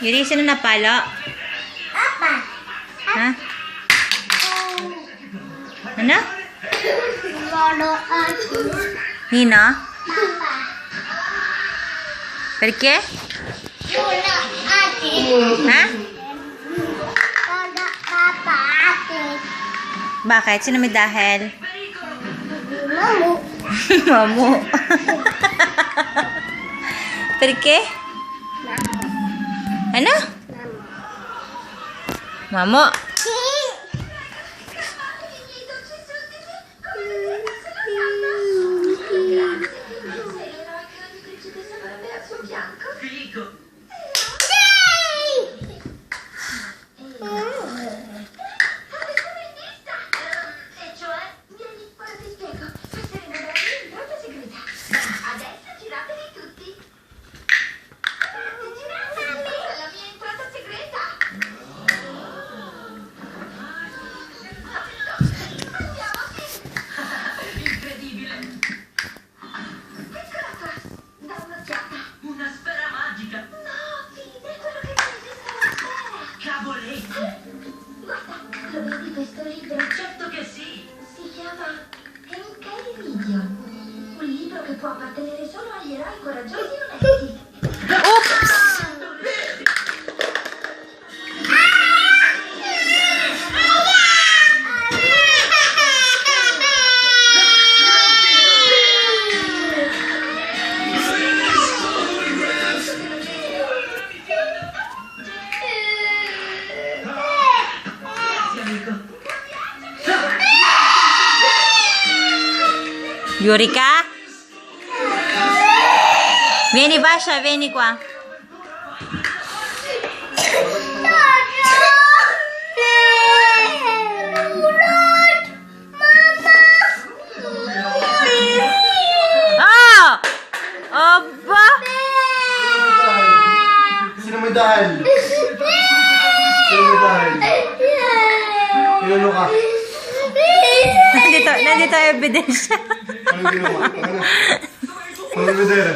Yuri, sino napalo? Papa. Ha? Ano? Lolo ate. Nino? Papa. Perché? Lolo ate. Ha? Lolo papa ate. Bakit? Sino may dahil? Mamu. Mamu. Perché? Ano? Mamu. Lo vedi questo libro? Certo che sì! Si chiama Henkei Video. Un libro che può appartenere solo agli eroi coraggiosi e onesti. Oops! Yurika? Vieni Basha, vieni qua. Oh! Oba! Sino may dahil? Sino may dahil? Inuno ka? Nandito ebidensya. Anong ginawa? Ano? Anong bidera?